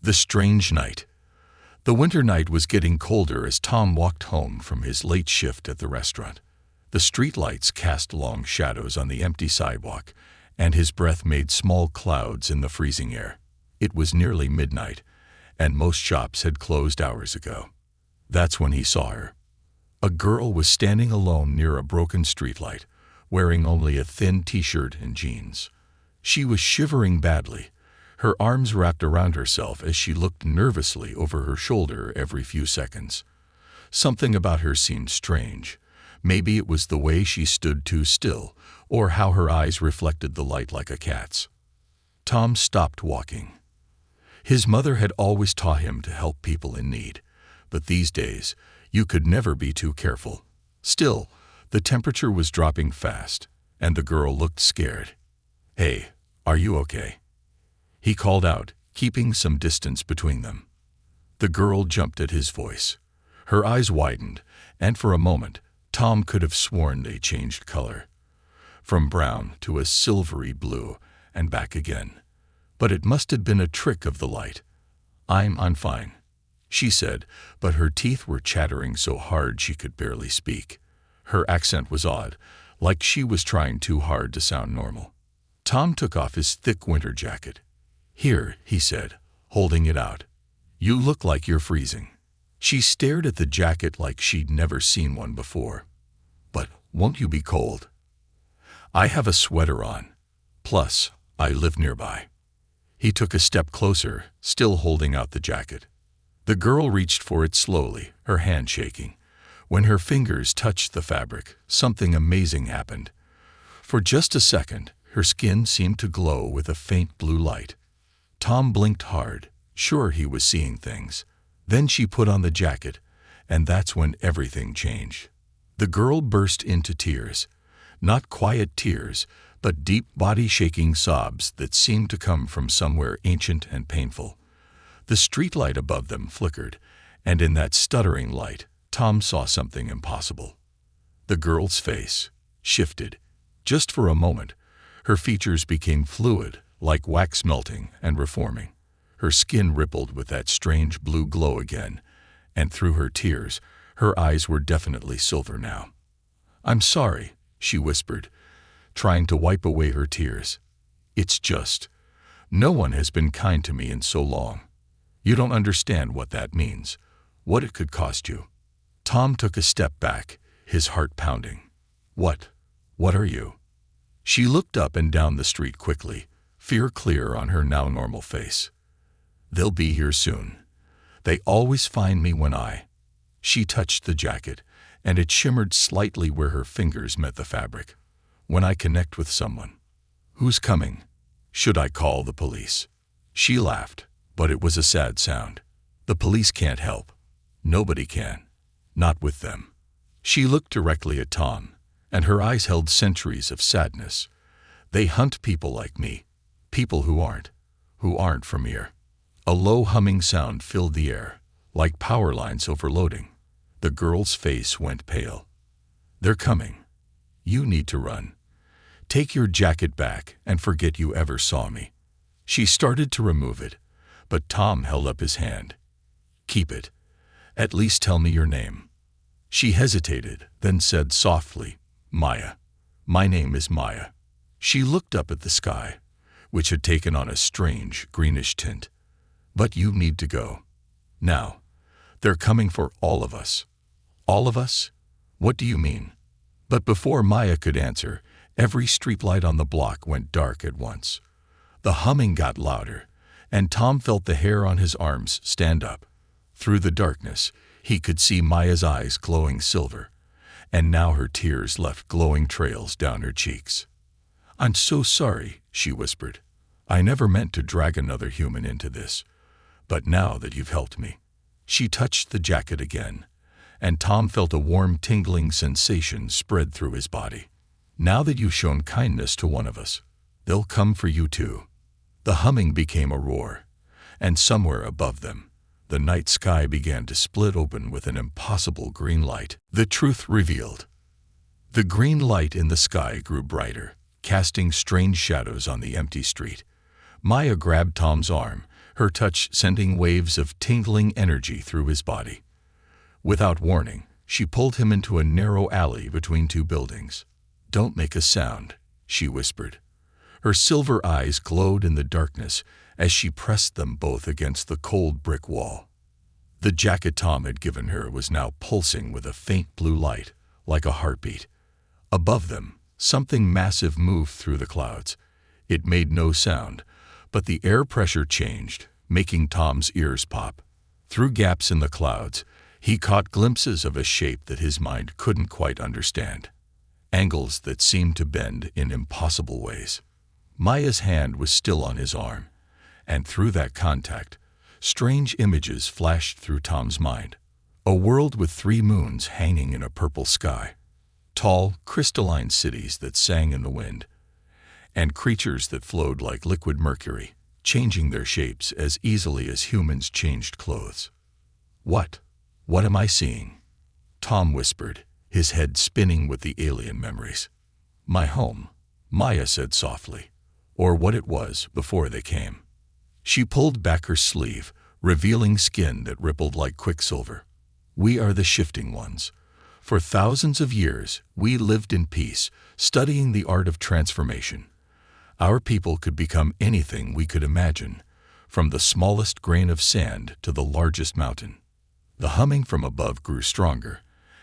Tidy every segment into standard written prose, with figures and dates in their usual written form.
The strange night. The winter night was getting colder as Tom walked home from his late shift at the restaurant. The streetlights cast long shadows on the empty sidewalk, and his breath made small clouds in the freezing air. It was nearly midnight, and most shops had closed hours ago. That's when he saw her. A girl was standing alone near a broken streetlight, wearing only a thin t-shirt and jeans. She was shivering badly, her arms wrapped around herself as she looked nervously over her shoulder every few seconds. Something about her seemed strange. Maybe it was the way she stood too still, or how her eyes reflected the light like a cat's. Tom stopped walking. His mother had always taught him to help people in need, but these days, you could never be too careful. Still, the temperature was dropping fast, and the girl looked scared. "Hey, are you okay?" He called out, keeping some distance between them. The girl jumped at his voice. Her eyes widened, and for a moment, Tom could have sworn they changed color. From brown to a silvery blue, and back again. But it must have been a trick of the light. I'm fine," she said, but her teeth were chattering so hard she could barely speak. Her accent was odd, like she was trying too hard to sound normal. Tom took off his thick winter jacket. "Here," he said, holding it out. "You look like you're freezing." She stared at the jacket like she'd never seen one before. "But won't you be cold?" "I have a sweater on. Plus, I live nearby." He took a step closer, still holding out the jacket. The girl reached for it slowly, her hand shaking. When her fingers touched the fabric, something amazing happened. For just a second, her skin seemed to glow with a faint blue light. Tom blinked hard, sure he was seeing things. Then she put on the jacket, and that's when everything changed. The girl burst into tears. Not quiet tears, but deep body-shaking sobs that seemed to come from somewhere ancient and painful. The streetlight above them flickered, and in that stuttering light, Tom saw something impossible. The girl's face shifted. Just for a moment, her features became fluid, like wax melting and reforming. Her skin rippled with that strange blue glow again, and through her tears, her eyes were definitely silver now. "I'm sorry," she whispered, trying to wipe away her tears. "It's just, no one has been kind to me in so long. You don't understand what that means, what it could cost you." Tom took a step back, his heart pounding. What are you?" She looked up and down the street quickly, fear clear on her now normal face. "They'll be here soon. They always find me when I—" She touched the jacket, and it shimmered slightly where her fingers met the fabric. "When I connect with someone." "Who's coming? Should I call the police?" She laughed, but it was a sad sound. "The police can't help. Nobody can. Not with them." She looked directly at Tom, and her eyes held centuries of sadness. "They hunt people like me, people who aren't from here." A low humming sound filled the air, like power lines overloading. The girl's face went pale. "They're coming. You need to run. Take your jacket back and forget you ever saw me." She started to remove it, but Tom held up his hand. "Keep it. At least tell me your name." She hesitated, then said softly, "Maya. My name is Maya." She looked up at the sky, which had taken on a strange greenish tint. "But you need to go. Now. They're coming for all of us." "All of us? What do you mean?" But before Maya could answer, every streetlight on the block went dark at once. The humming got louder, and Tom felt the hair on his arms stand up. Through the darkness, he could see Maya's eyes glowing silver, and now her tears left glowing trails down her cheeks. "I'm so sorry," she whispered. "I never meant to drag another human into this. But now that you've helped me." She touched the jacket again, and Tom felt a warm tingling sensation spread through his body. "Now that you've shown kindness to one of us, they'll come for you too." The humming became a roar, and somewhere above them, the night sky began to split open with an impossible green light. The truth revealed. The green light in the sky grew brighter, casting strange shadows on the empty street. Maya grabbed Tom's arm, her touch sending waves of tingling energy through his body. Without warning, she pulled him into a narrow alley between two buildings. "Don't make a sound," she whispered. Her silver eyes glowed in the darkness as she pressed them both against the cold brick wall. The jacket Tom had given her was now pulsing with a faint blue light, like a heartbeat. Above them, something massive moved through the clouds. It made no sound, but the air pressure changed, making Tom's ears pop. Through gaps in the clouds, he caught glimpses of a shape that his mind couldn't quite understand. Angles that seemed to bend in impossible ways. Maya's hand was still on his arm, and through that contact, strange images flashed through Tom's mind. A world with 3 moons hanging in a purple sky. Tall, crystalline cities that sang in the wind, and creatures that flowed like liquid mercury, changing their shapes as easily as humans changed clothes. What am I seeing?" Tom whispered, his head spinning with the alien memories. "My home," Maya said softly, "or what it was before they came." She pulled back her sleeve, revealing skin that rippled like quicksilver. "We are the shifting ones. For thousands of years, we lived in peace, studying the art of transformation. Our people could become anything we could imagine, from the smallest grain of sand to the largest mountain." The humming from above grew stronger,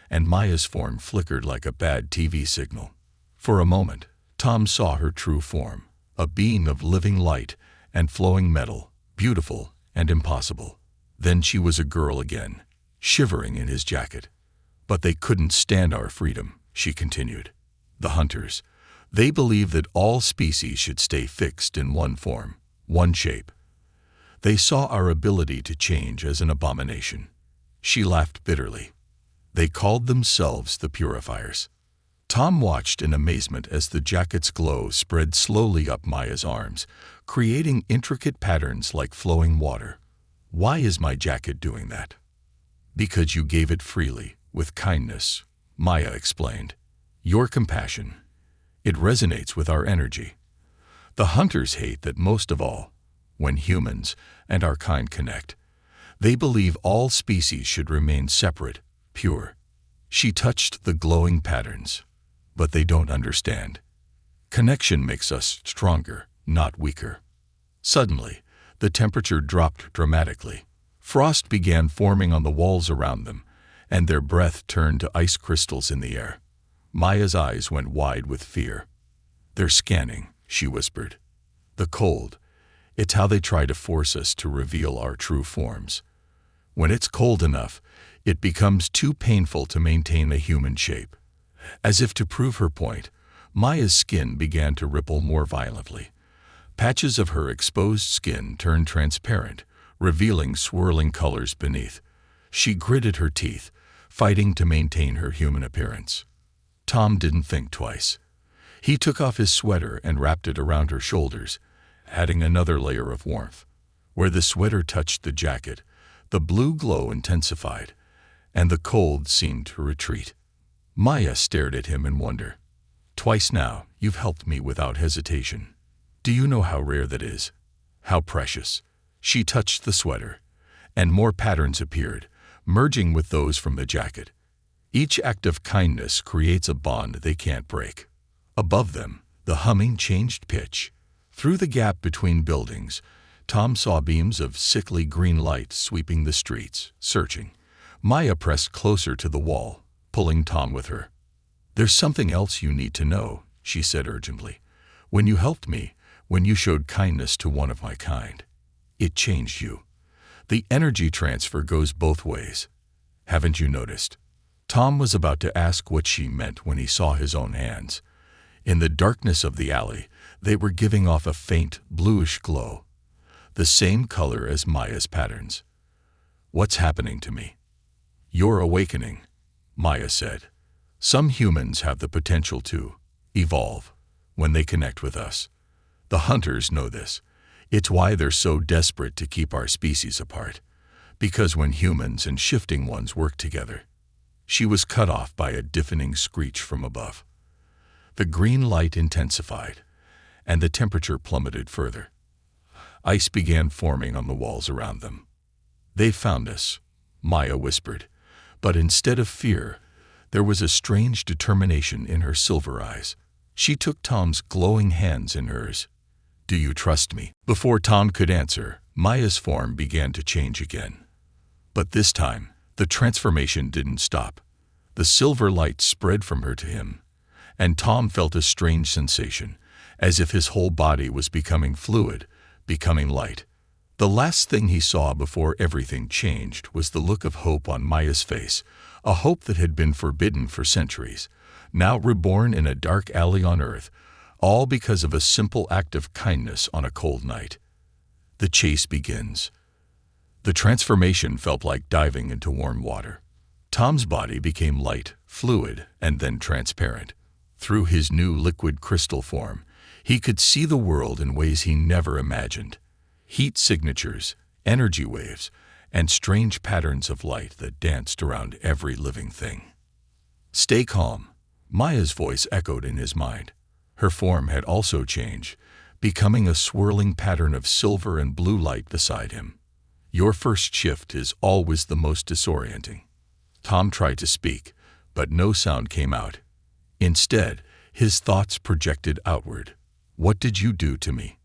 and Maya's form flickered like a bad TV signal. For a moment, Tom saw her true form, a being of living light and flowing metal, beautiful and impossible. Then she was a girl again, shivering in his jacket. "But they couldn't stand our freedom," she continued. "The hunters, they believe that all species should stay fixed in one form, one shape. They saw our ability to change as an abomination." She laughed bitterly. "They called themselves the Purifiers." Tom watched in amazement as the jacket's glow spread slowly up Maya's arms, creating intricate patterns like flowing water. "Why is my jacket doing that?" "Because you gave it freely, with kindness," Maya explained. "Your compassion. It resonates with our energy. The hunters hate that most of all, when humans and our kind connect. They believe all species should remain separate, pure." She touched the glowing patterns. "But they don't understand. Connection makes us stronger, not weaker." Suddenly, the temperature dropped dramatically. Frost began forming on the walls around them, and their breath turned to ice crystals in the air. Maya's eyes went wide with fear. "They're scanning," she whispered. "The cold. It's how they try to force us to reveal our true forms. When it's cold enough, it becomes too painful to maintain a human shape." As if to prove her point, Maya's skin began to ripple more violently. Patches of her exposed skin turned transparent, revealing swirling colors beneath. She gritted her teeth, fighting to maintain her human appearance. Tom didn't think twice. He took off his sweater and wrapped it around her shoulders, adding another layer of warmth. Where the sweater touched the jacket, the blue glow intensified, and the cold seemed to retreat. Maya stared at him in wonder. "Twice now, you've helped me without hesitation. Do you know how rare that is? How precious?" She touched the sweater, and more patterns appeared, merging with those from the jacket. Each act of kindness creates a bond they can't break. Above them, the humming changed pitch. Through the gap between buildings, Tom saw beams of sickly green light sweeping the streets, searching. Maya pressed closer to the wall, pulling Tom with her. "There's something else you need to know," she said urgently. "When you helped me, when you showed kindness to one of my kind, it changed you. The energy transfer goes both ways. Haven't you noticed?" Tom was about to ask what she meant when he saw his own hands. In the darkness of the alley, they were giving off a faint, bluish glow, the same color as Maya's patterns. "What's happening to me?" "You're awakening," Maya said. "Some humans have the potential to evolve when they connect with us. The hunters know this. It's why they're so desperate to keep our species apart, because when humans and shifting ones work together." She was cut off by a deafening screech from above. The green light intensified, and the temperature plummeted further. Ice began forming on the walls around them. "They found us," Maya whispered, but instead of fear, there was a strange determination in her silver eyes. She took Tom's glowing hands in hers. "Do you trust me?" Before Tom could answer, Maya's form began to change again. But this time, the transformation didn't stop. The silver light spread from her to him, and Tom felt a strange sensation, as if his whole body was becoming fluid, becoming light. The last thing he saw before everything changed was the look of hope on Maya's face, a hope that had been forbidden for centuries, now reborn in a dark alley on Earth, all because of a simple act of kindness on a cold night. The chase begins. The transformation felt like diving into warm water. Tom's body became light, fluid, and then transparent. Through his new liquid crystal form, he could see the world in ways he never imagined. Heat signatures, energy waves, and strange patterns of light that danced around every living thing. "Stay calm," Maya's voice echoed in his mind. Her form had also changed, becoming a swirling pattern of silver and blue light beside him. "Your first shift is always the most disorienting." Tom tried to speak, but no sound came out. Instead, his thoughts projected outward. "What did you do to me?"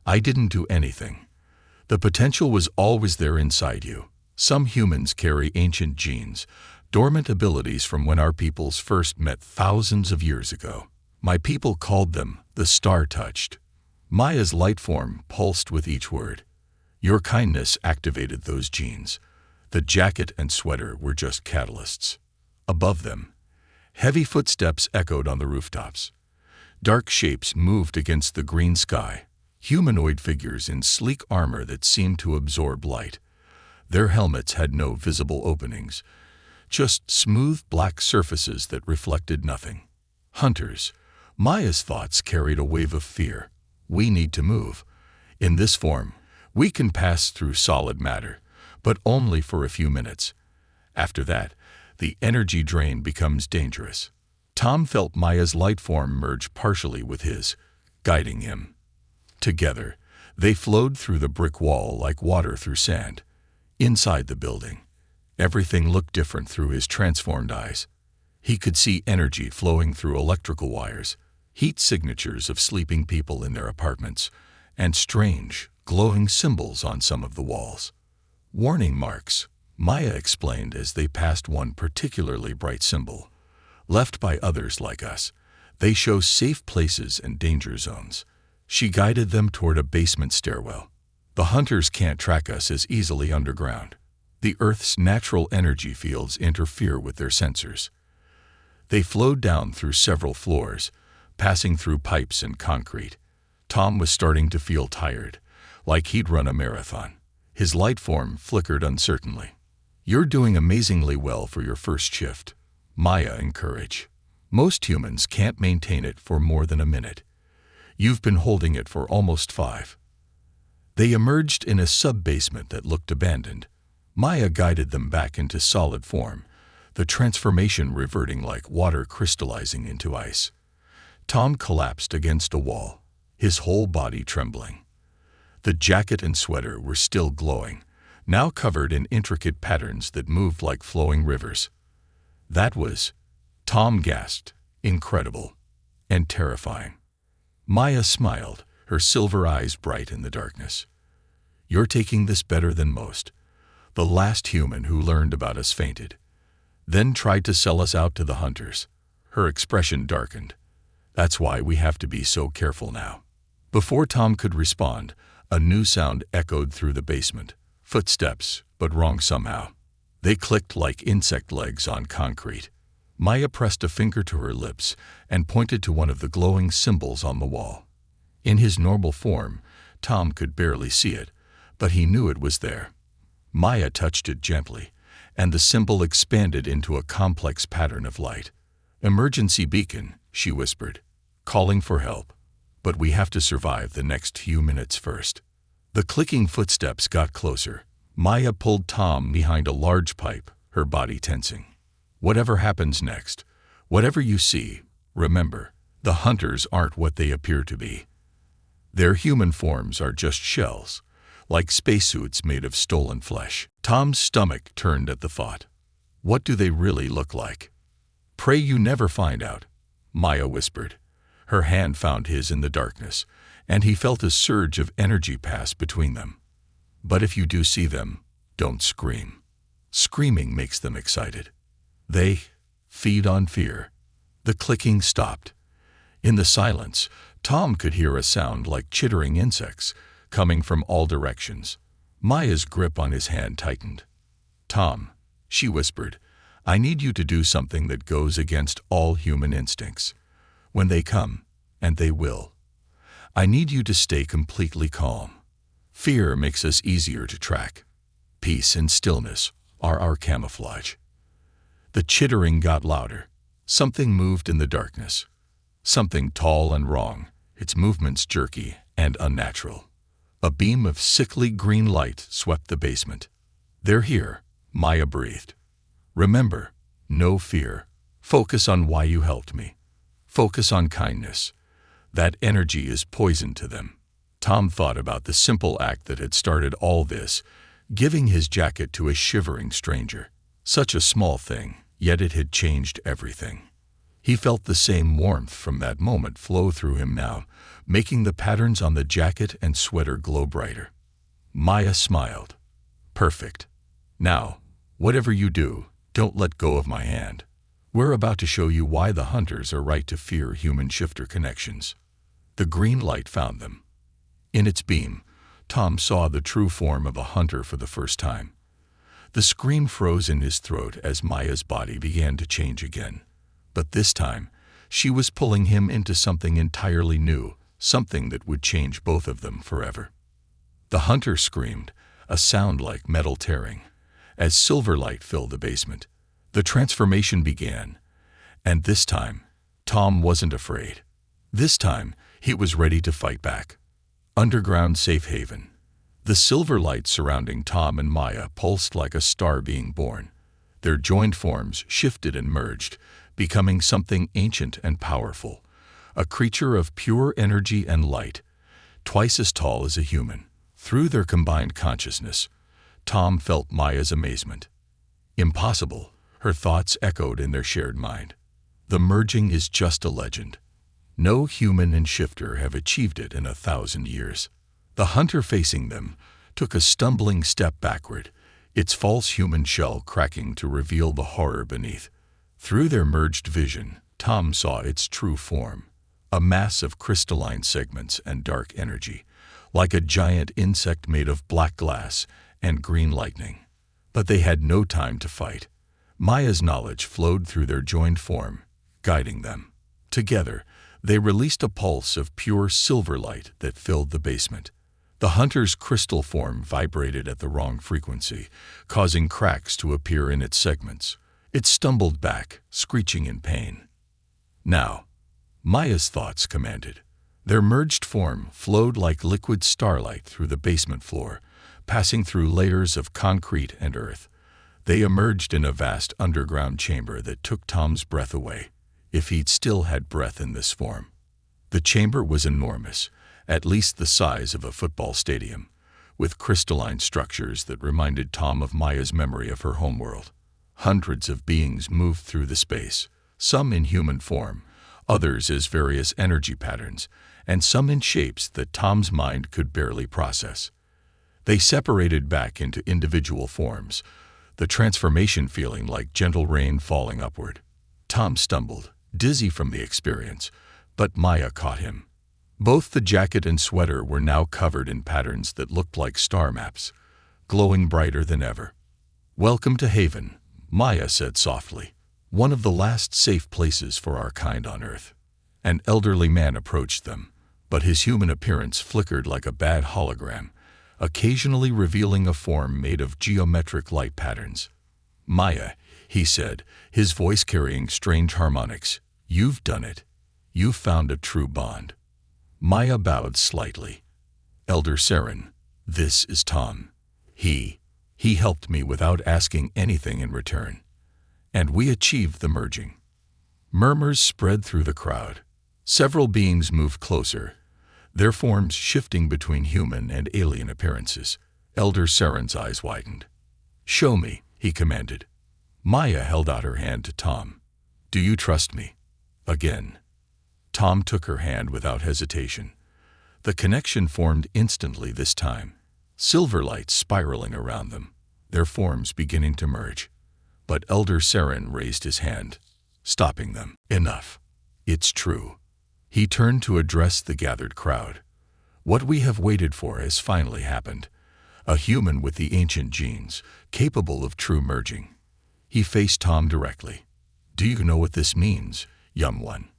"I didn't do anything. The potential was always there inside you. Some humans carry ancient genes, dormant abilities from when our peoples first met thousands of years ago. My people called them the star-touched." Maya's light form pulsed with each word. "Your kindness activated those genes. The jacket and sweater were just catalysts." Above them, heavy footsteps echoed on the rooftops. Dark shapes moved against the green sky, humanoid figures in sleek armor that seemed to absorb light. Their helmets had no visible openings, just smooth black surfaces that reflected nothing. Hunters. Maya's thoughts carried a wave of fear. "We need to move. In this form, we can pass through solid matter, but only for a few minutes. After that, the energy drain becomes dangerous." Tom felt Maya's light form merge partially with his, guiding him. Together, they flowed through the brick wall like water through sand. Inside the building, everything looked different through his transformed eyes. He could see energy flowing through electrical wires, heat signatures of sleeping people in their apartments, and strange, glowing symbols on some of the walls. "Warning marks," Maya explained as they passed one particularly bright symbol. "Left by others like us, they show safe places and danger zones." She guided them toward a basement stairwell. "The hunters can't track us as easily underground. The Earth's natural energy fields interfere with their sensors." They flowed down through several floors, passing through pipes and concrete. Tom was starting to feel tired, like he'd run a marathon. His light form flickered uncertainly. "You're doing amazingly well for your first shift," Maya encouraged. "Most humans can't maintain it for more than a minute. You've been holding it for almost 5. They emerged in a sub-basement that looked abandoned. Maya guided them back into solid form, the transformation reverting like water crystallizing into ice. Tom collapsed against a wall, his whole body trembling. The jacket and sweater were still glowing, now covered in intricate patterns that moved like flowing rivers. "That was," Tom gasped, "incredible and terrifying." Maya smiled, her silver eyes bright in the darkness. "You're taking this better than most. The last human who learned about us fainted, then tried to sell us out to the hunters." Her expression darkened. "That's why we have to be so careful now." Before Tom could respond, a new sound echoed through the basement. Footsteps, but wrong somehow. They clicked like insect legs on concrete. Maya pressed a finger to her lips and pointed to one of the glowing symbols on the wall. In his normal form, Tom could barely see it, but he knew it was there. Maya touched it gently, and the symbol expanded into a complex pattern of light. "Emergency beacon," she whispered, "calling for help. But we have to survive the next few minutes first." The clicking footsteps got closer. Maya pulled Tom behind a large pipe, her body tensing. "Whatever happens next, whatever you see, remember, the hunters aren't what they appear to be." Their human forms are just shells, like spacesuits made of stolen flesh. Tom's stomach turned at the thought. What do they really look like? Pray you never find out, Maya whispered. Her hand found his in the darkness, and he felt a surge of energy pass between them. But if you do see them, don't scream. Screaming makes them excited. They feed on fear. The clicking stopped. In the silence, Tom could hear a sound like chittering insects coming from all directions. Maya's grip on his hand tightened. Tom, she whispered, I need you to do something that goes against all human instincts. When they come, and they will, I need you to stay completely calm. Fear makes us easier to track. Peace and stillness are our camouflage. The chittering got louder. Something moved in the darkness. Something tall and wrong, its movements jerky and unnatural. A beam of sickly green light swept the basement. They're here, Maya breathed. Remember, no fear. Focus on why you helped me. Focus on kindness. That energy is poison to them. Tom thought about the simple act that had started all this, giving his jacket to a shivering stranger. Such a small thing, yet it had changed everything. He felt the same warmth from that moment flow through him now, making the patterns on the jacket and sweater glow brighter. Maya smiled. Perfect. Now, whatever you do, don't let go of my hand. We're about to show you why the hunters are right to fear human shifter connections. The green light found them. In its beam, Tom saw the true form of a hunter for the first time. The scream froze in his throat as Maya's body began to change again. But this time, she was pulling him into something entirely new, something that would change both of them forever. The hunter screamed, a sound like metal tearing. As silver light filled the basement, the transformation began. And this time, Tom wasn't afraid. This time, he was ready to fight back. Underground safe haven. The silver light surrounding Tom and Maya pulsed like a star being born. Their joined forms shifted and merged, becoming something ancient and powerful, a creature of pure energy and light, twice as tall as a human. Through their combined consciousness, Tom felt Maya's amazement. Impossible, her thoughts echoed in their shared mind. The merging is just a legend. No human and shifter have achieved it in 1,000 years. The hunter facing them took a stumbling step backward, its false human shell cracking to reveal the horror beneath. Through their merged vision, Tom saw its true form, a mass of crystalline segments and dark energy, like a giant insect made of black glass and green lightning. But they had no time to fight. Maya's knowledge flowed through their joined form, guiding them. Together, they released a pulse of pure silver light that filled the basement. The hunter's crystal form vibrated at the wrong frequency, causing cracks to appear in its segments. It stumbled back, screeching in pain. Now, Maya's thoughts commanded. Their merged form flowed like liquid starlight through the basement floor, passing through layers of concrete and earth. They emerged in a vast underground chamber that took Tom's breath away, if he'd still had breath in this form. The chamber was enormous, at least the size of a football stadium, with crystalline structures that reminded Tom of Maya's memory of her homeworld. Hundreds of beings moved through the space, some in human form, others as various energy patterns, and some in shapes that Tom's mind could barely process. They separated back into individual forms, the transformation feeling like gentle rain falling upward. Tom stumbled, dizzy from the experience, but Maya caught him. Both the jacket and sweater were now covered in patterns that looked like star maps, glowing brighter than ever. "Welcome to Haven," Maya said softly, "one of the last safe places for our kind on Earth." An elderly man approached them, but his human appearance flickered like a bad hologram, occasionally revealing a form made of geometric light patterns. "Maya," he said, his voice carrying strange harmonics, "you've done it. You've found a true bond." Maya bowed slightly. "Elder Saren, this is Tom. He helped me without asking anything in return. And we achieved the merging." Murmurs spread through the crowd. Several beings moved closer, their forms shifting between human and alien appearances. Elder Saren's eyes widened. "Show me," he commanded. Maya held out her hand to Tom. "Do you trust me?" Again. Tom took her hand without hesitation. The connection formed instantly this time, silver lights spiraling around them, their forms beginning to merge. But Elder Saren raised his hand, stopping them. "Enough. It's true." He turned to address the gathered crowd. "What we have waited for has finally happened. A human with the ancient genes, capable of true merging." He faced Tom directly. "Do you know what this means, young one?"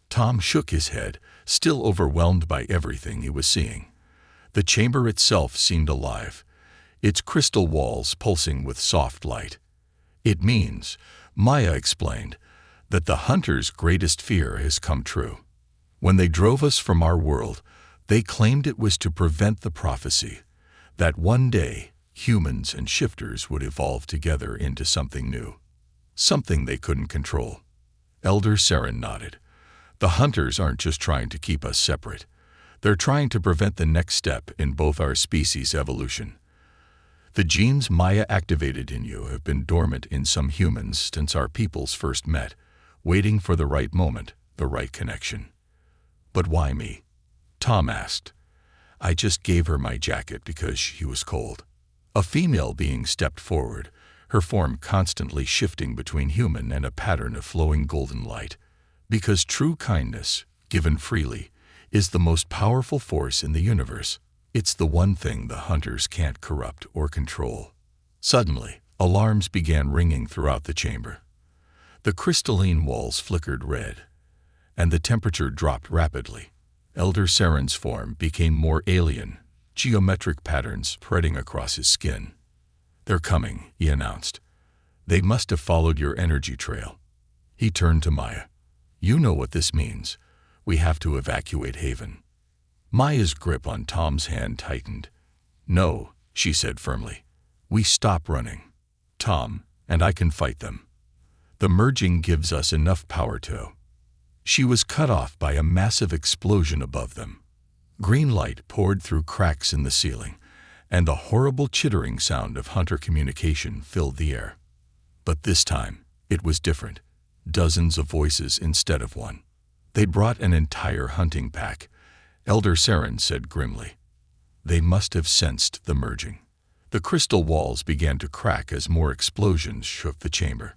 Tom shook his head, still overwhelmed by everything he was seeing. The chamber itself seemed alive, its crystal walls pulsing with soft light. "It means," Maya explained, "that the hunter's greatest fear has come true. When they drove us from our world, they claimed it was to prevent the prophecy that one day humans and shifters would evolve together into something new, something they couldn't control." Elder Saren nodded. "The hunters aren't just trying to keep us separate. They're trying to prevent the next step in both our species' evolution. The genes Maya activated in you have been dormant in some humans since our peoples first met, waiting for the right moment, the right connection." "But why me?" Tom asked. "I just gave her my jacket because she was cold." A female being stepped forward, her form constantly shifting between human and a pattern of flowing golden light. "Because true kindness, given freely, is the most powerful force in the universe. It's the one thing the hunters can't corrupt or control." Suddenly, alarms began ringing throughout the chamber. The crystalline walls flickered red, and the temperature dropped rapidly. Elder Saren's form became more alien, geometric patterns spreading across his skin. "They're coming," he announced. "They must have followed your energy trail." He turned to Maya. "You know what this means. We have to evacuate Haven." Maya's grip on Tom's hand tightened. "No," she said firmly. "We stop running. Tom, and I can fight them. The merging gives us enough power to—" She was cut off by a massive explosion above them. Green light poured through cracks in the ceiling, and the horrible chittering sound of hunter communication filled the air. But this time, it was different. Dozens of voices instead of one. They'd brought an entire hunting pack, Elder Saren said grimly. They must have sensed the merging. The crystal walls began to crack as more explosions shook the chamber.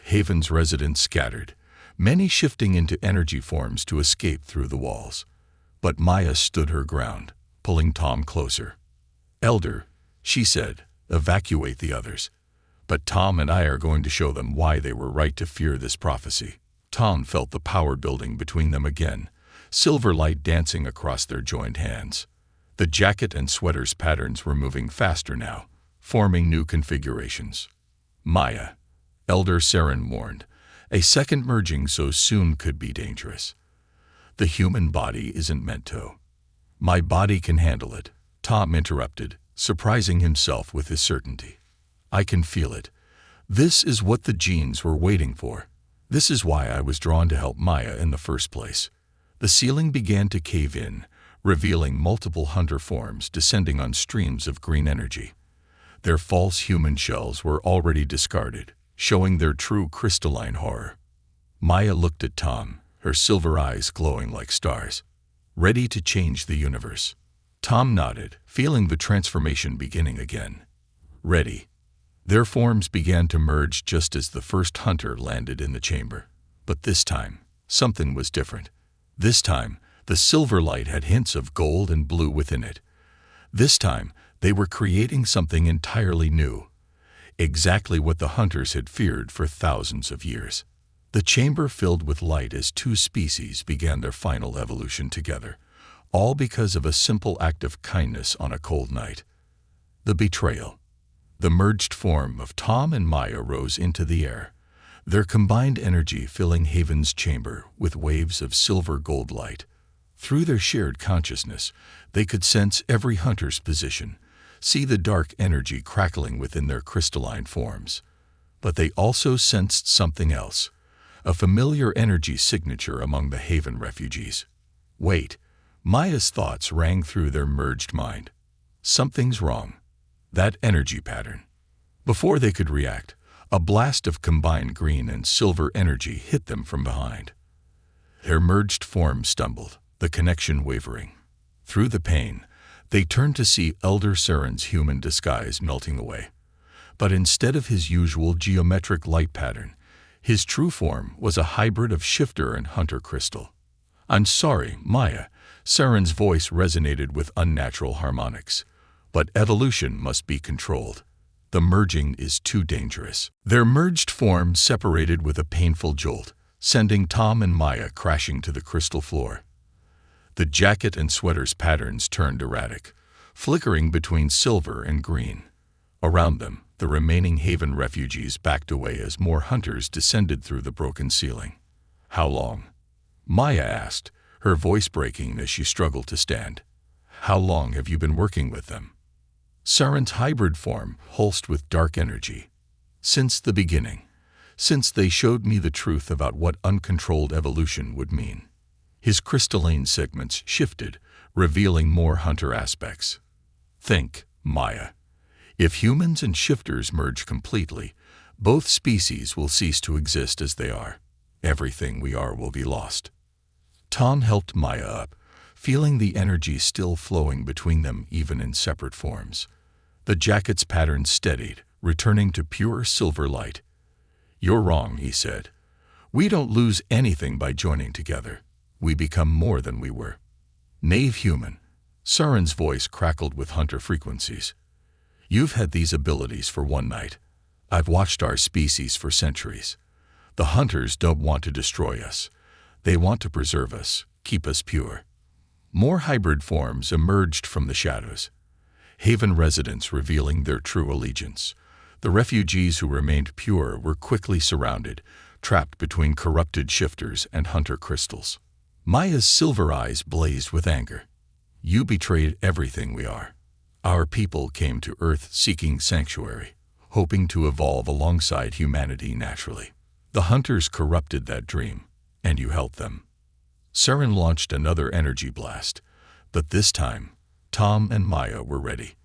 Haven's residents scattered, many shifting into energy forms to escape through the walls. But Maya stood her ground, pulling Tom closer. "Elder," she said, "evacuate the others. But Tom and I are going to show them why they were right to fear this prophecy." Tom felt the power building between them again, silver light dancing across their joined hands. The jacket and sweater's patterns were moving faster now, forming new configurations. "Maya," Elder Saren warned, "a second merging so soon could be dangerous. The human body isn't meant to." "My body can handle it," Tom interrupted, surprising himself with his certainty. "I can feel it. This is what the genes were waiting for. This is why I was drawn to help Maya in the first place." The ceiling began to cave in, revealing multiple hunter forms descending on streams of green energy. Their false human shells were already discarded, showing their true crystalline horror. Maya looked at Tom, her silver eyes glowing like stars. "Ready to change the universe?" Tom nodded, feeling the transformation beginning again. "Ready." Their forms began to merge just as the first hunter landed in the chamber. But this time, something was different. This time, the silver light had hints of gold and blue within it. This time, they were creating something entirely new. Exactly what the hunters had feared for thousands of years. The chamber filled with light as two species began their final evolution together, all because of a simple act of kindness on a cold night. The betrayal. The merged form of Tom and Maya rose into the air, their combined energy filling Haven's chamber with waves of silver-gold light. Through their shared consciousness, they could sense every hunter's position, see the dark energy crackling within their crystalline forms. But they also sensed something else, a familiar energy signature among the Haven refugees. "Wait," Maya's thoughts rang through their merged mind. Something's wrong. That energy pattern. Before they could react, a blast of combined green and silver energy hit them from behind. Their merged forms stumbled, the connection wavering. Through the pain, they turned to see Elder Saren's human disguise melting away. But instead of his usual geometric light pattern, his true form was a hybrid of shifter and hunter crystal. "I'm sorry, Maya," Saren's voice resonated with unnatural harmonics. "But evolution must be controlled. The merging is too dangerous." Their merged forms separated with a painful jolt, sending Tom and Maya crashing to the crystal floor. The jacket and sweater's patterns turned erratic, flickering between silver and green. Around them, the remaining Haven refugees backed away as more hunters descended through the broken ceiling. "How long?" Maya asked, her voice breaking as she struggled to stand. "How long have you been working with them?" Saren's hybrid form pulsed with dark energy. "Since the beginning. Since they showed me the truth about what uncontrolled evolution would mean." His crystalline segments shifted, revealing more hunter aspects. "Think, Maya. If humans and shifters merge completely, both species will cease to exist as they are. Everything we are will be lost." Tom helped Maya up, feeling the energy still flowing between them even in separate forms. The jacket's pattern steadied, returning to pure silver light. "You're wrong," he said. "We don't lose anything by joining together. We become more than we were." "Knave human." Saren's voice crackled with hunter frequencies. "You've had these abilities for one night. I've watched our species for centuries. The hunters don't want to destroy us. They want to preserve us, keep us pure." More hybrid forms emerged from the shadows. Haven residents revealing their true allegiance. The refugees who remained pure were quickly surrounded, trapped between corrupted shifters and hunter crystals. Maya's silver eyes blazed with anger. "You betrayed everything we are. Our people came to Earth seeking sanctuary, hoping to evolve alongside humanity naturally. The hunters corrupted that dream, and you helped them." Saren launched another energy blast, but this time, Tom and Maya were ready.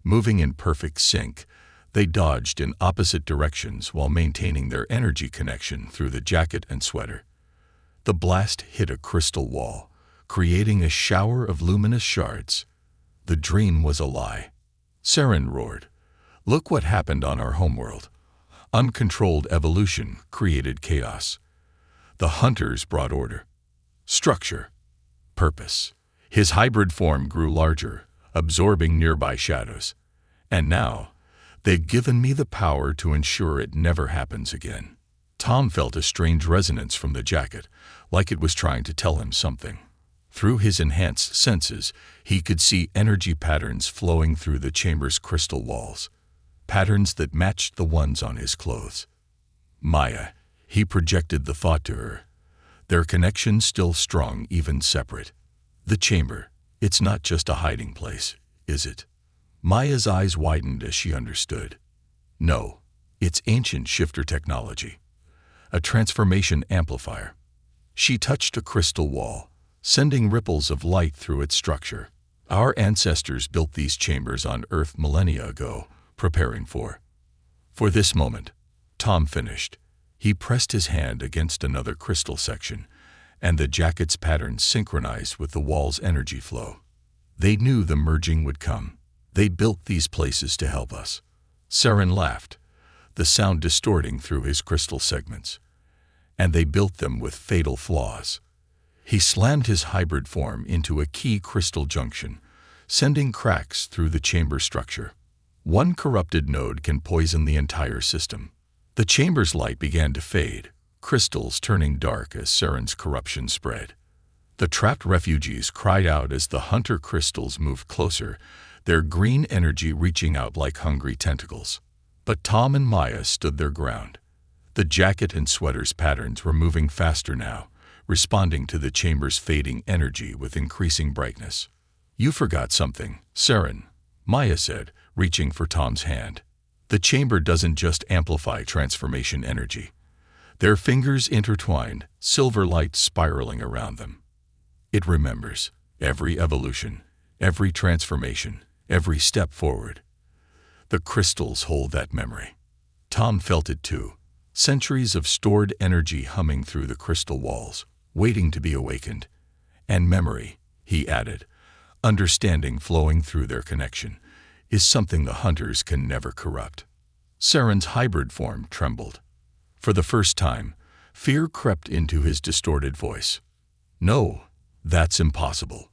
Moving in perfect sync, they dodged in opposite directions while maintaining their energy connection through the jacket and sweater. The blast hit a crystal wall, creating a shower of luminous shards. The dream was a lie. Saren roared, "Look what happened on our homeworld. Uncontrolled evolution created chaos. The hunters brought order, structure, purpose." His hybrid form grew larger, absorbing nearby shadows. "And now, they've given me the power to ensure it never happens again." Tom felt a strange resonance from the jacket, like it was trying to tell him something. Through his enhanced senses, he could see energy patterns flowing through the chamber's crystal walls, patterns that matched the ones on his clothes. "Maya," he projected the thought to her. "Their connection still strong even separate. The chamber, it's not just a hiding place, is it?" Maya's eyes widened as she understood. "No, it's ancient shifter technology. A transformation amplifier." She touched a crystal wall, sending ripples of light through its structure. "Our ancestors built these chambers on Earth millennia ago, preparing for this moment," Tom finished. He pressed his hand against another crystal section, and the jacket's pattern synchronized with the wall's energy flow. "They knew the merging would come. They built these places to help us." Saren laughed, the sound distorting through his crystal segments. "And they built them with fatal flaws." He slammed his hybrid form into a key crystal junction, sending cracks through the chamber structure. One corrupted node can poison the entire system. The chamber's light began to fade, crystals turning dark as Saren's corruption spread. The trapped refugees cried out as the hunter crystals moved closer, their green energy reaching out like hungry tentacles. But Tom and Maya stood their ground. The jacket and sweater's patterns were moving faster now, responding to the chamber's fading energy with increasing brightness. "You forgot something, Saren," Maya said, reaching for Tom's hand. "The chamber doesn't just amplify transformation energy. Their fingers intertwined, silver light spiraling around them. It remembers. Every evolution, every transformation, every step forward. The crystals hold that memory. Tom felt it too. Centuries of stored energy humming through the crystal walls, waiting to be awakened. And memory, he added, understanding flowing through their connection, is something the hunters can never corrupt. Saren's hybrid form trembled. For the first time, fear crept into his distorted voice. No, that's impossible.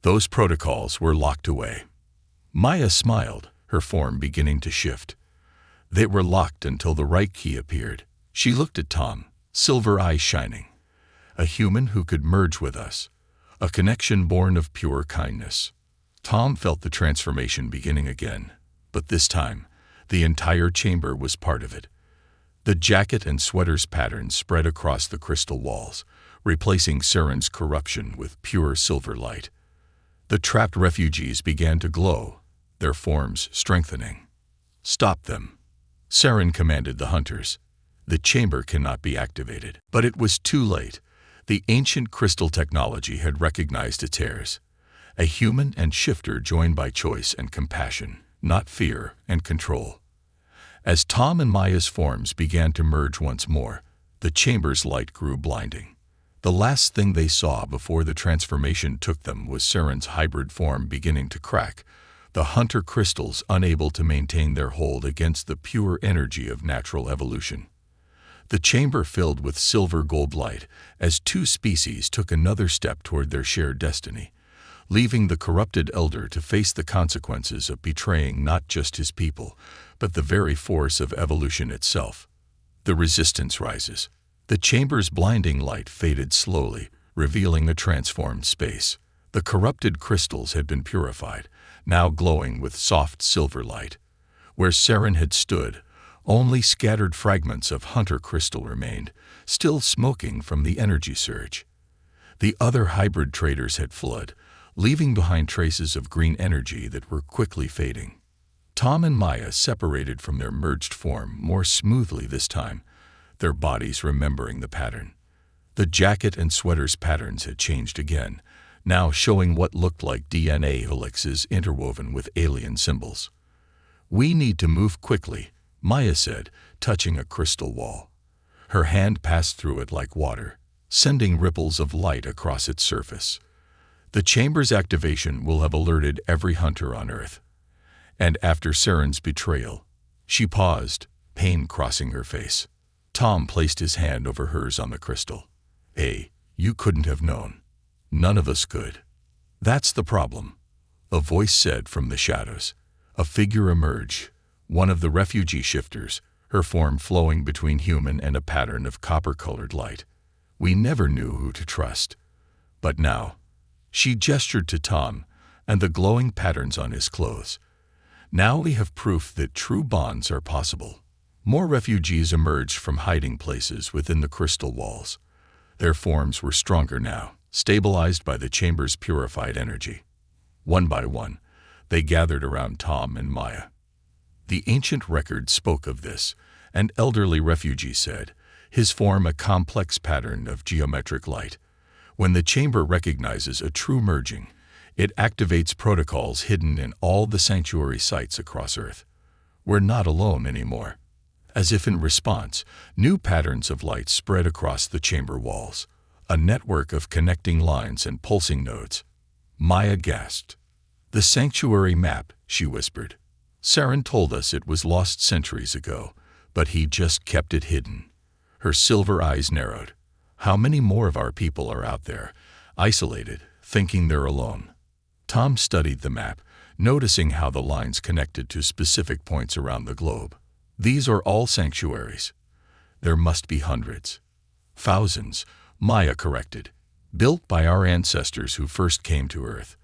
Those protocols were locked away. Maya smiled, her form beginning to shift. They were locked until the right key appeared. She looked at Tom, silver eyes shining. A human who could merge with us. A connection born of pure kindness. Tom felt the transformation beginning again, but this time, the entire chamber was part of it. The jacket and sweater's patterns spread across the crystal walls, replacing Saren's corruption with pure silver light. The trapped refugees began to glow, their forms strengthening. Stop them. Saren commanded the hunters. The chamber cannot be activated. But it was too late. The ancient crystal technology had recognized its heirs. A human and shifter joined by choice and compassion, not fear and control. As Tom and Maya's forms began to merge once more, the chamber's light grew blinding. The last thing they saw before the transformation took them was Saren's hybrid form beginning to crack, the hunter crystals unable to maintain their hold against the pure energy of natural evolution. The chamber filled with silver-gold light as two species took another step toward their shared destiny, leaving the corrupted elder to face the consequences of betraying not just his people, but the very force of evolution itself. The resistance rises. The chamber's blinding light faded slowly, revealing a transformed space. The corrupted crystals had been purified, now glowing with soft silver light. Where Saren had stood, only scattered fragments of hunter crystal remained, still smoking from the energy surge. The other hybrid traders had fled, leaving behind traces of green energy that were quickly fading. Tom and Maya separated from their merged form more smoothly this time, their bodies remembering the pattern. The jacket and sweater's patterns had changed again, now showing what looked like DNA helixes interwoven with alien symbols. "We need to move quickly," Maya said, touching a crystal wall. Her hand passed through it like water, sending ripples of light across its surface. The chamber's activation will have alerted every hunter on Earth. And after Saren's betrayal, she paused, pain crossing her face. Tom placed his hand over hers on the crystal. "Hey, you couldn't have known. None of us could." "That's the problem," a voice said from the shadows. A figure emerged, one of the refugee shifters, her form flowing between human and a pattern of copper-colored light. "We never knew who to trust. But now," she gestured to Tom and the glowing patterns on his clothes. "Now we have proof that true bonds are possible." More refugees emerged from hiding places within the crystal walls. Their forms were stronger now, stabilized by the chamber's purified energy. One by one, they gathered around Tom and Maya. The ancient record spoke of this. An elderly refugee said, his form a complex pattern of geometric light. When the chamber recognizes a true merging, it activates protocols hidden in all the sanctuary sites across Earth. We're not alone anymore. As if in response, new patterns of light spread across the chamber walls, a network of connecting lines and pulsing nodes. Maya gasped. "The sanctuary map," she whispered. "Saren told us it was lost centuries ago, but he just kept it hidden." Her silver eyes narrowed. "How many more of our people are out there, isolated, thinking they're alone?" Tom studied the map, noticing how the lines connected to specific points around the globe. "These are all sanctuaries." "There must be hundreds." "Thousands," Maya corrected. "Built by our ancestors who first came to Earth.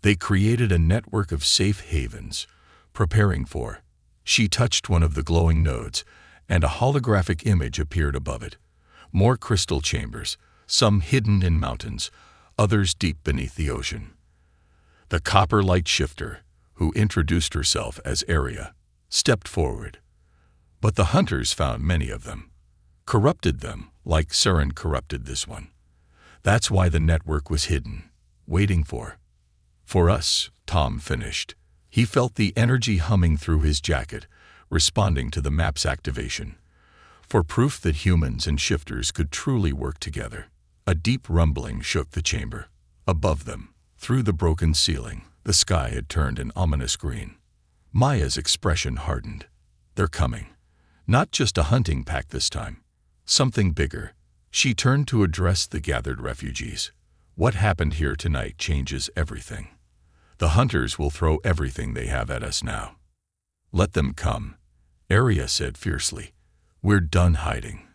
They created a network of safe havens, preparing for." She touched one of the glowing nodes, and a holographic image appeared above it. More crystal chambers, some hidden in mountains, others deep beneath the ocean. The copper light shifter, who introduced herself as Aria, stepped forward. But the hunters found many of them. Corrupted them, like Saren corrupted this one. That's why the network was hidden. waiting for. For us, Tom finished. He felt the energy humming through his jacket, responding to the map's activation. For proof that humans and shifters could truly work together. A deep rumbling shook the chamber. Above them, through the broken ceiling, the sky had turned an ominous green. Maya's expression hardened. They're coming. Not just a hunting pack this time. Something bigger. She turned to address the gathered refugees. What happened here tonight changes everything. The hunters will throw everything they have at us now. Let them come, Arya said fiercely. We're done hiding.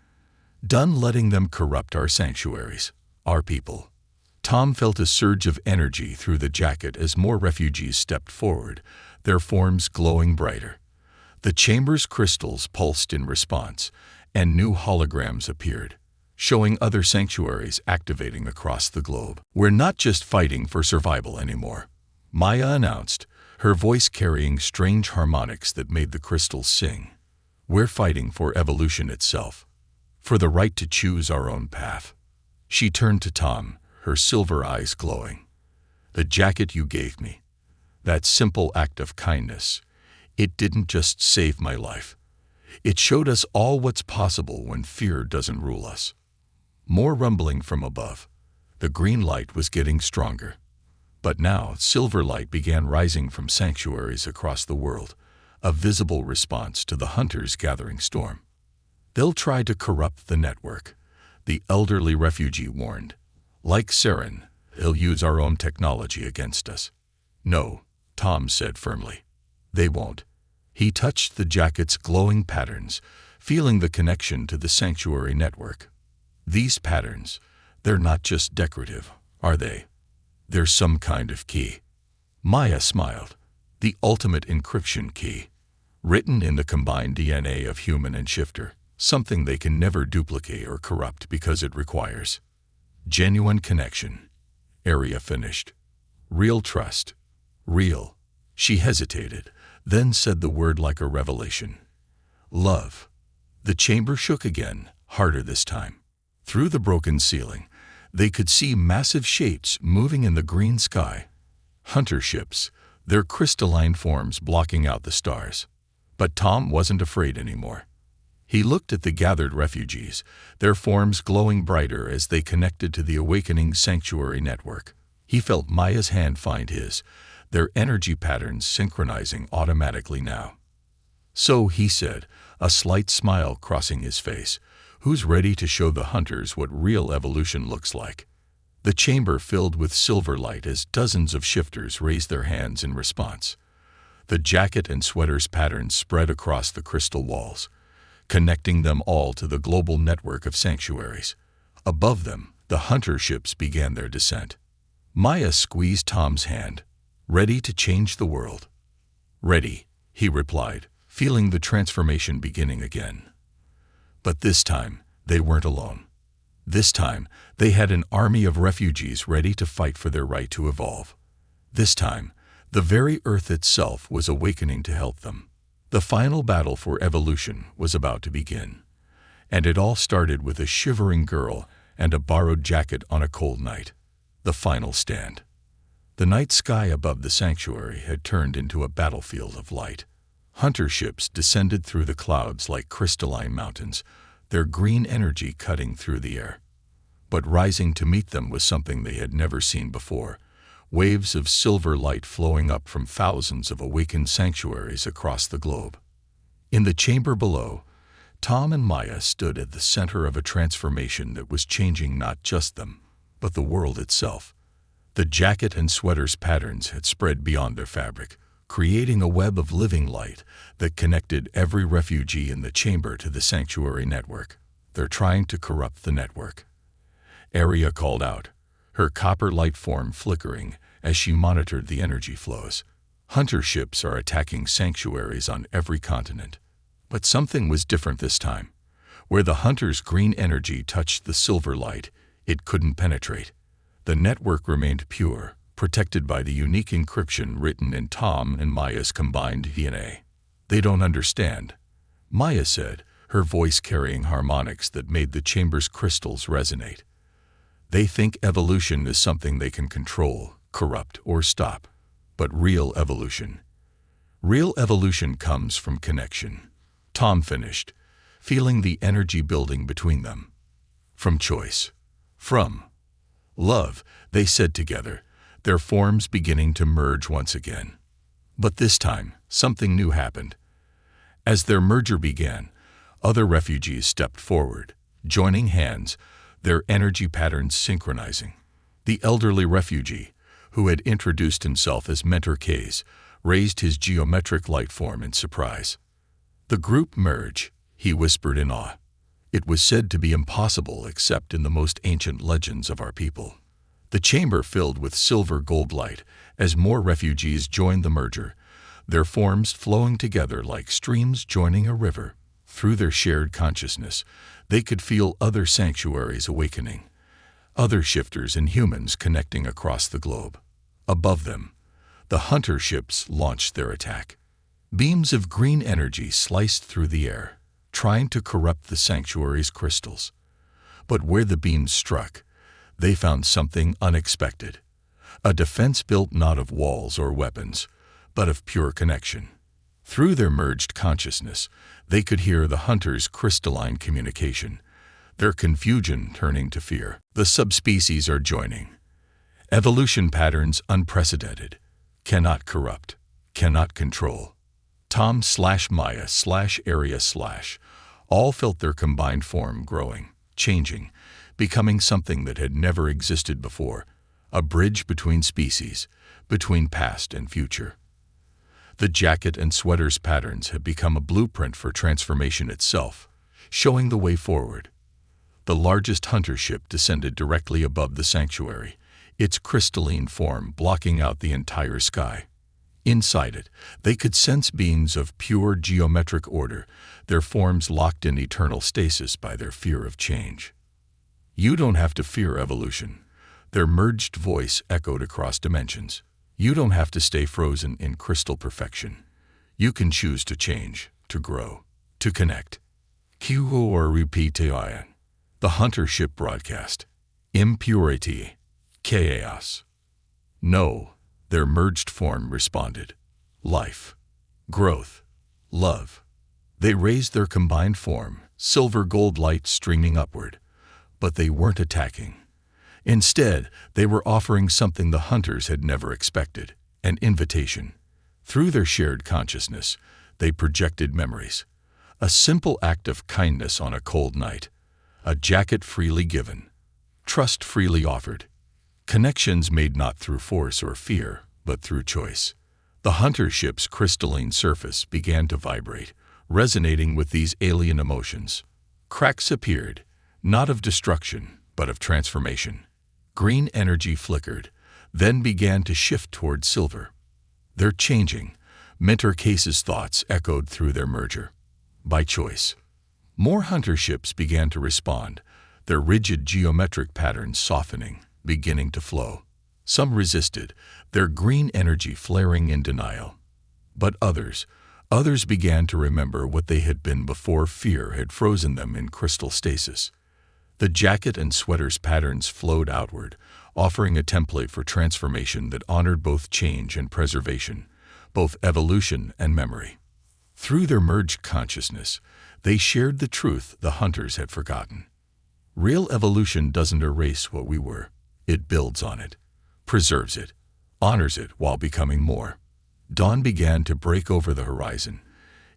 Done letting them corrupt our sanctuaries, our people. Tom felt a surge of energy through the jacket as more refugees stepped forward, their forms glowing brighter. The chamber's crystals pulsed in response, and new holograms appeared, showing other sanctuaries activating across the globe. We're not just fighting for survival anymore, Maya announced, her voice carrying strange harmonics that made the crystals sing. We're fighting for evolution itself, for the right to choose our own path. She turned to Tom, her silver eyes glowing. The jacket you gave me, that simple act of kindness, it didn't just save my life. It showed us all what's possible when fear doesn't rule us. More rumbling from above. The green light was getting stronger. But now silver light began rising from sanctuaries across the world, a visible response to the hunters' gathering storm. They'll try to corrupt the network, the elderly refugee warned. Like Saren, they'll use our own technology against us. No, Tom said firmly. They won't. He touched the jacket's glowing patterns, feeling the connection to the sanctuary network. These patterns, they're not just decorative, are they? They're some kind of key. Maya smiled. The ultimate encryption key. Written in the combined DNA of human and shifter, something they can never duplicate or corrupt because it requires genuine connection. Arya finished. Real trust. Real. She hesitated, then said the word like a revelation. Love. The chamber shook again, harder this time. Through the broken ceiling, they could see massive shapes moving in the green sky. Hunter ships, their crystalline forms blocking out the stars. But Tom wasn't afraid anymore. He looked at the gathered refugees, their forms glowing brighter as they connected to the awakening sanctuary network. He felt Maya's hand find his, their energy patterns synchronizing automatically now. So, he said, a slight smile crossing his face, who's ready to show the hunters what real evolution looks like? The chamber filled with silver light as dozens of shifters raised their hands in response. The jacket and sweater's patterns spread across the crystal walls, connecting them all to the global network of sanctuaries. Above them, the hunter ships began their descent. Maya squeezed Tom's hand. Ready to change the world? Ready, he replied, feeling the transformation beginning again. But this time, they weren't alone. This time, they had an army of refugees ready to fight for their right to evolve. This time, the very earth itself was awakening to help them. The final battle for evolution was about to begin. And it all started with a shivering girl and a borrowed jacket on a cold night. The final stand. The night sky above the sanctuary had turned into a battlefield of light. Hunter ships descended through the clouds like crystalline mountains, their green energy cutting through the air. But rising to meet them was something they had never seen before, waves of silver light flowing up from thousands of awakened sanctuaries across the globe. In the chamber below, Tom and Maya stood at the center of a transformation that was changing not just them, but the world itself. The jacket and sweater's patterns had spread beyond their fabric, creating a web of living light that connected every refugee in the chamber to the sanctuary network. They're trying to corrupt the network. Arya called out, her copper light form flickering as she monitored the energy flows. Hunter ships are attacking sanctuaries on every continent. But something was different this time. Where the hunter's green energy touched the silver light, it couldn't penetrate. The network remained pure, protected by the unique encryption written in Tom and Maya's combined DNA. They don't understand, Maya said, her voice carrying harmonics that made the chamber's crystals resonate. They think evolution is something they can control, corrupt, or stop. But real evolution comes from connection. Tom finished, feeling the energy building between them. From choice. From love, they said together, their forms beginning to merge once again. But this time, something new happened. As their merger began, other refugees stepped forward, joining hands, their energy patterns synchronizing. The elderly refugee, who had introduced himself as Mentor K's, raised his geometric light form in surprise. The group merge, he whispered in awe. It was said to be impossible except in the most ancient legends of our people. The chamber filled with silver gold light as more refugees joined the merger, their forms flowing together like streams joining a river. Through their shared consciousness, they could feel other sanctuaries awakening, other shifters and humans connecting across the globe. Above them, the hunter ships launched their attack. Beams of green energy sliced through the air, trying to corrupt the sanctuary's crystals. But where the beams struck, they found something unexpected. A defense built not of walls or weapons, but of pure connection. Through their merged consciousness, they could hear the hunters' crystalline communication, their confusion turning to fear. The subspecies are joining. Evolution patterns unprecedented, cannot corrupt, cannot control. Tom/Maya/Area/ all felt their combined form growing, changing, becoming something that had never existed before, a bridge between species, between past and future. The jacket and sweater's patterns had become a blueprint for transformation itself, showing the way forward. The largest hunter ship descended directly above the sanctuary, its crystalline form blocking out the entire sky. Inside it, they could sense beings of pure geometric order, their forms locked in eternal stasis by their fear of change. You don't have to fear evolution. Their merged voice echoed across dimensions. You don't have to stay frozen in crystal perfection. You can choose to change, to grow, to connect. Or repetition. The hunter ship broadcast. Impurity. Chaos. No. Their merged form responded. Life. Growth. Love. They raised their combined form, silver gold light streaming upward. But they weren't attacking. Instead, they were offering something the hunters had never expected, an invitation. Through their shared consciousness, they projected memories. A simple act of kindness on a cold night. A jacket freely given. Trust freely offered. Connections made not through force or fear, but through choice. The hunter ship's crystalline surface began to vibrate, resonating with these alien emotions. Cracks appeared, not of destruction, but of transformation. Green energy flickered, then began to shift toward silver. They're changing. Mentor Case's thoughts echoed through their merger. By choice. More hunter ships began to respond, their rigid geometric patterns softening, beginning to flow. Some resisted, their green energy flaring in denial. But others began to remember what they had been before fear had frozen them in crystal stasis. The jacket and sweater's patterns flowed outward, offering a template for transformation that honored both change and preservation, both evolution and memory. Through their merged consciousness, they shared the truth the hunters had forgotten. Real evolution doesn't erase what we were. It builds on it, preserves it, honors it while becoming more. Dawn began to break over the horizon,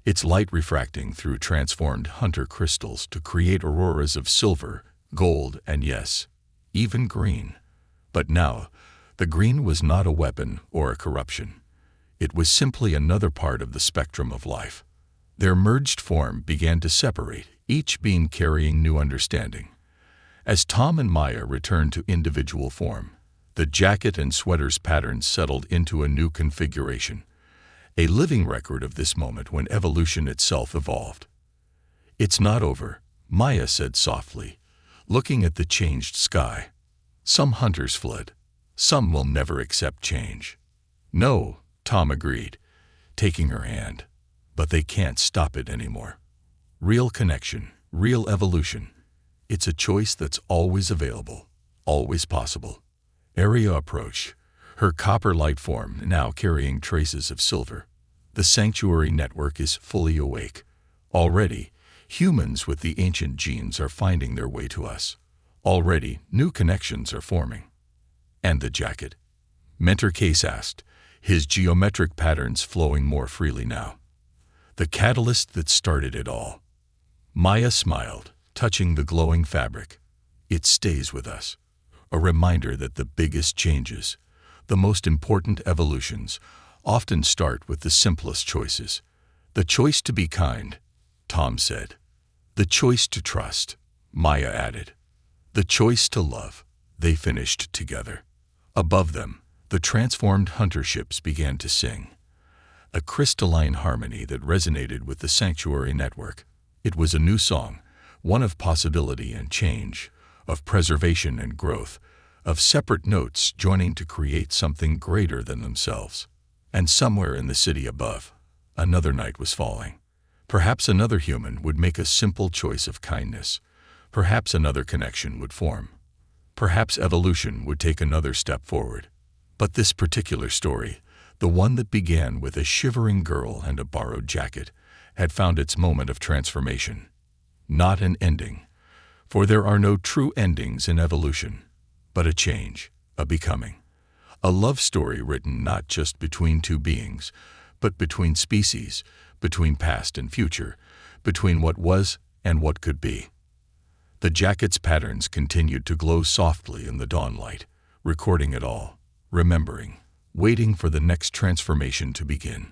its light refracting through transformed hunter crystals to create auroras of silver, gold, and yes, even green. But now, the green was not a weapon or a corruption. It was simply another part of the spectrum of life. Their merged form began to separate, each being carrying new understanding. As Tom and Maya returned to individual form, the jacket and sweater's patterns settled into a new configuration, a living record of this moment when evolution itself evolved. It's not over, Maya said softly, looking at the changed sky. Some hunters fled. Some will never accept change. No, Tom agreed, taking her hand. But they can't stop it anymore. Real connection, real evolution. It's a choice that's always available, always possible. Aria approached, her copper light form now carrying traces of silver. The sanctuary network is fully awake. Already, humans with the ancient genes are finding their way to us. Already, new connections are forming. And the jacket? Mentor Case asked, his geometric patterns flowing more freely now. The catalyst that started it all. Maya smiled, touching the glowing fabric. It stays with us. A reminder that the biggest changes, the most important evolutions, often start with the simplest choices. The choice to be kind, Tom said. The choice to trust, Maya added. The choice to love, they finished together. Above them, the transformed hunter ships began to sing. A crystalline harmony that resonated with the sanctuary network. It was a new song, one of possibility and change, of preservation and growth, of separate notes joining to create something greater than themselves. And somewhere in the city above, another night was falling. Perhaps another human would make a simple choice of kindness. Perhaps another connection would form. Perhaps evolution would take another step forward. But this particular story, the one that began with a shivering girl and a borrowed jacket, had found its moment of transformation. Not an ending, for there are no true endings in evolution, but a change, a becoming. A love story written not just between two beings, but between species, between past and future, between what was and what could be. The jacket's patterns continued to glow softly in the dawn light, recording it all, remembering, waiting for the next transformation to begin.